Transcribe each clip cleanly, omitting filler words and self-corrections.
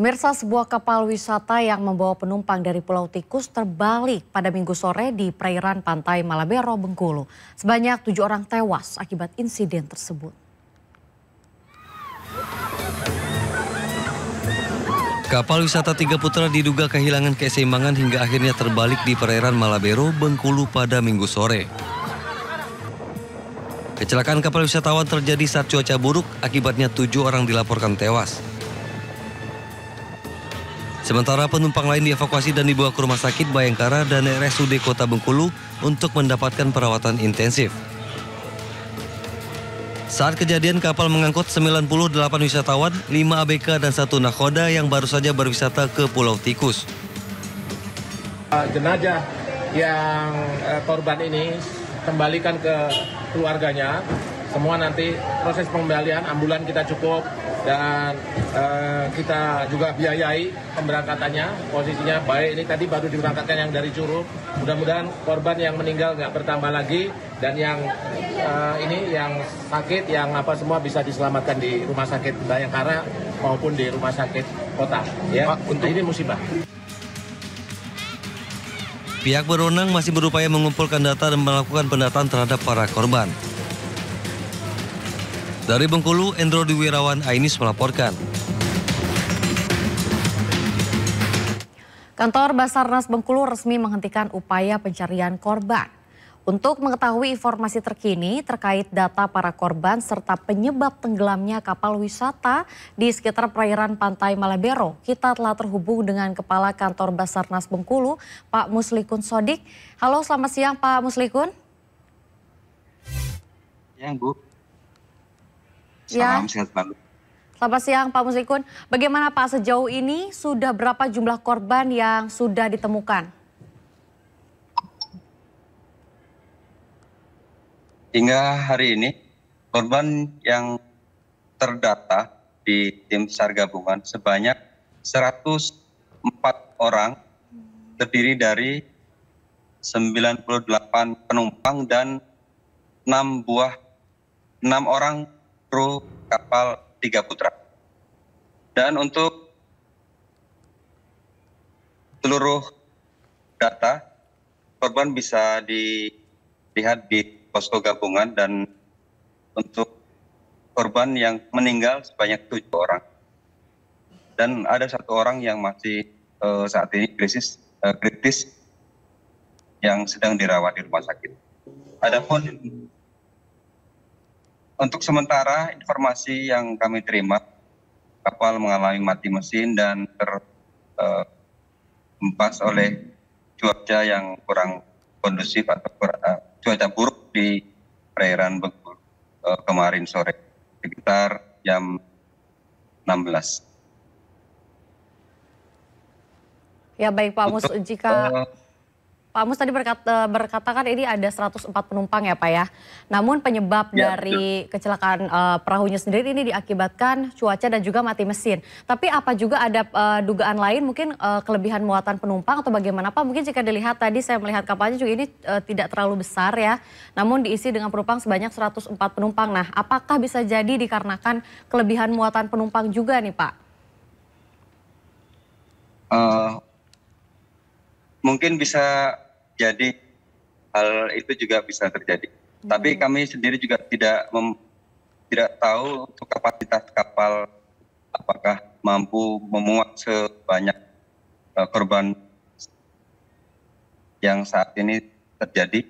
Pemirsa, sebuah kapal wisata yang membawa penumpang dari Pulau Tikus terbalik pada Minggu sore di perairan pantai Malabero, Bengkulu. Sebanyak 7 orang tewas akibat insiden tersebut. Kapal wisata Tiga Putra diduga kehilangan keseimbangan hingga akhirnya terbalik di perairan Malabero, Bengkulu pada Minggu sore. Kecelakaan kapal wisatawan terjadi saat cuaca buruk, akibatnya 7 orang dilaporkan tewas. Sementara penumpang lain dievakuasi dan dibawa ke Rumah Sakit Bayangkara dan RSUD Kota Bengkulu untuk mendapatkan perawatan intensif. Saat kejadian, kapal mengangkut 98 wisatawan, 5 ABK dan 1 nakhoda yang baru saja berwisata ke Pulau Tikus. Jenazah yang korban ini kembalikan ke keluarganya. Semua nanti proses pengembalian ambulan kita cukup dan kita juga biayai pemberangkatannya. Posisinya baik, ini tadi baru diberangkatkan yang dari Curug. Mudah-mudahan korban yang meninggal nggak bertambah lagi dan yang ini yang sakit yang semua bisa diselamatkan di Rumah Sakit Bayangkara maupun di Rumah Sakit Kota. Ya, untuk ini musibah. Pihak berwenang masih berupaya mengumpulkan data dan melakukan pendataan terhadap para korban. Dari Bengkulu, Endro Diwirawan Ainis melaporkan. Kantor Basarnas Bengkulu resmi menghentikan upaya pencarian korban. Untuk mengetahui informasi terkini terkait data para korban serta penyebab tenggelamnya kapal wisata di sekitar perairan pantai Malabero, kita telah terhubung dengan Kepala Kantor Basarnas Bengkulu, Pak Muslikun Sodik. Halo, selamat siang Pak Muslikun. Ya, Bu. Ya. Salam sehat selalu. Selamat siang Pak Muslikun. Bagaimana Pak sejauh ini sudah berapa jumlah korban yang sudah ditemukan? Hingga hari ini korban yang terdata di tim SAR gabungan sebanyak 104 orang, terdiri dari 98 penumpang dan 6 orang kru kapal Tiga Putra. Dan untuk seluruh data korban bisa dilihat di posko gabungan, dan untuk korban yang meninggal sebanyak 7 orang. Dan ada 1 orang yang masih saat ini kritis yang sedang dirawat di rumah sakit. Adapun untuk sementara informasi yang kami terima, kapal mengalami mati mesin dan terhempas oleh cuaca yang kurang kondusif atau cuaca buruk di perairan Bengkulu kemarin sore sekitar jam 16. Ya baik Pak Mus, jika Pak Mus tadi berkatakan ini ada 104 penumpang ya Pak ya. Namun penyebab dari kecelakaan perahunya sendiri ini diakibatkan cuaca dan juga mati mesin. Tapi apa juga ada dugaan lain, mungkin kelebihan muatan penumpang atau bagaimana Pak? Mungkin jika dilihat tadi saya melihat kapalnya juga ini tidak terlalu besar ya. Namun diisi dengan penumpang sebanyak 104 penumpang. Nah, apakah bisa jadi dikarenakan kelebihan muatan penumpang juga nih Pak? Mungkin bisa jadi hal itu juga bisa terjadi. Tapi kami sendiri juga tidak tahu untuk kapasitas kapal apakah mampu memuat sebanyak korban yang saat ini terjadi,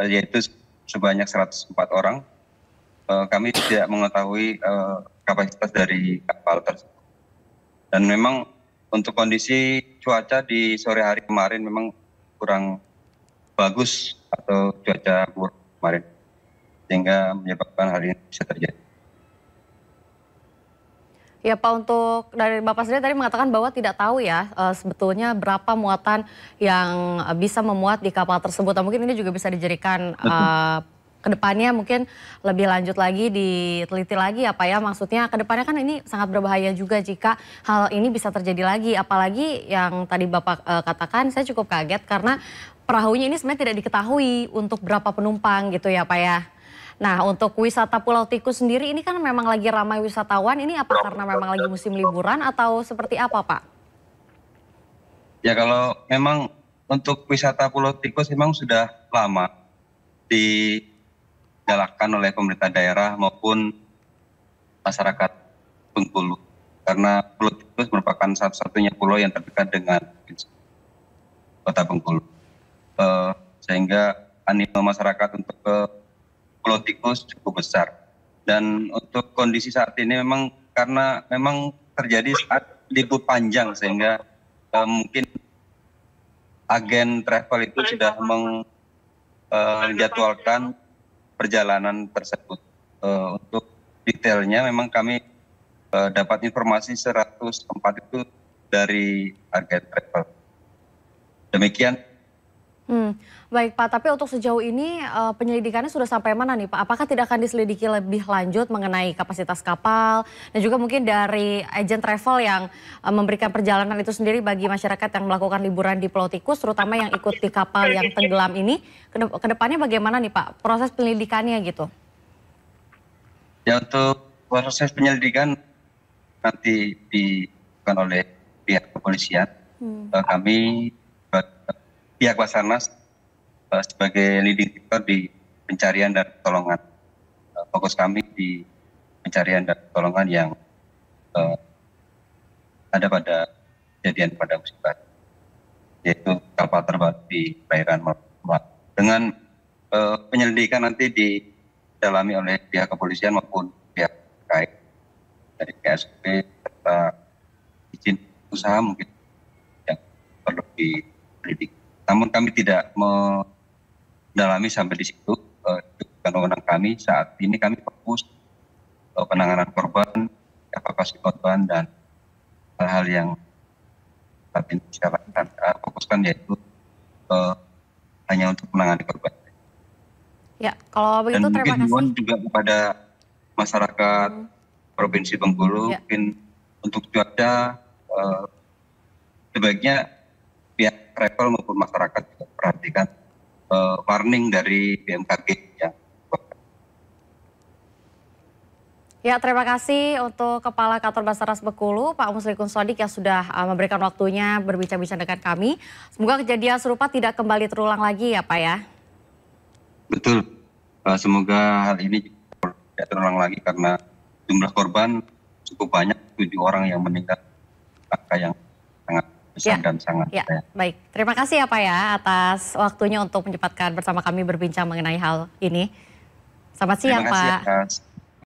yaitu sebanyak 104 orang. Kami tidak mengetahui kapasitas dari kapal tersebut. Dan memang untuk kondisi cuaca di sore hari kemarin memang kurang bagus atau cuaca buruk kemarin, sehingga menyebabkan hal ini bisa terjadi. Ya Pak, untuk dari Bapak sendiri tadi mengatakan bahwa tidak tahu ya sebetulnya berapa muatan yang bisa memuat di kapal tersebut. Nah, mungkin ini juga bisa dijadikan kedepannya mungkin lebih lanjut lagi, diteliti lagi ya Pak ya. Maksudnya kedepannya kan ini sangat berbahaya juga jika hal ini bisa terjadi lagi. Apalagi yang tadi Bapak katakan, saya cukup kaget karena perahunya ini sebenarnya tidak diketahui untuk berapa penumpang gitu ya Pak ya. Nah, untuk wisata Pulau Tikus sendiri ini kan memang lagi ramai wisatawan. Ini apa karena memang lagi musim liburan atau seperti apa, Pak? Ya kalau memang untuk wisata Pulau Tikus memang sudah lama digalakkan oleh pemerintah daerah maupun masyarakat Bengkulu. Karena Pulau Tikus merupakan satu-satunya pulau yang terdekat dengan kota Bengkulu. Sehingga animo masyarakat untuk ke Pulau Tikus cukup besar. Dan untuk kondisi saat ini memang karena memang terjadi saat libur panjang sehingga mungkin agen travel itu sudah menjadwalkan perjalanan tersebut. Untuk detailnya memang kami dapat informasi 104 itu dari agen travel. Demikian. Baik Pak, tapi untuk sejauh ini penyelidikannya sudah sampai mana nih Pak? Apakah tidak akan diselidiki lebih lanjut mengenai kapasitas kapal dan juga mungkin dari agen travel yang memberikan perjalanan itu sendiri bagi masyarakat yang melakukan liburan di Pulau Tikus, terutama yang ikut di kapal yang tenggelam ini, kedepannya bagaimana nih Pak proses penyelidikannya gitu? Ya untuk proses penyelidikan nanti dilakukan oleh pihak kepolisian. Kami pihak Basarnas sebagai leading sector di pencarian dan pertolongan. Fokus kami di pencarian dan pertolongan yang ada pada kejadian pada musibah, yaitu kapal terbang di perairan Merak. Dengan penyelidikan nanti didalami oleh pihak kepolisian maupun pihak terkait dari KSP serta izin usaha mungkin yang perlu diselidiki. Namun kami tidak mendalami sampai di situ. Bukan wewenang kami. Saat ini kami fokus penanganan korban, evakuasi korban, dan hal-hal yang saat ini saya lakukan, fokuskan yaitu hanya untuk menangani korban. Ya, kalau begitu dan terima kasih. Dan juga kepada masyarakat Provinsi Bengkulu, mungkin untuk cuaca sebaiknya pihak travel maupun masyarakat juga perhatikan warning dari BMKG yang. Ya, terima kasih untuk Kepala Kantor Basarnas Bengkulu, Pak Muslikum Sodik yang sudah memberikan waktunya berbincang-bincang dengan kami. Semoga kejadian serupa tidak kembali terulang lagi ya Pak ya. Betul, semoga hal ini tidak terulang lagi karena jumlah korban cukup banyak, 7 orang yang meninggal, angka yang sangat besar dan sangat. Baik, terima kasih ya Pak ya atas waktunya untuk menyempatkan bersama kami berbincang mengenai hal ini. Selamat siang Pak. Terima kasih.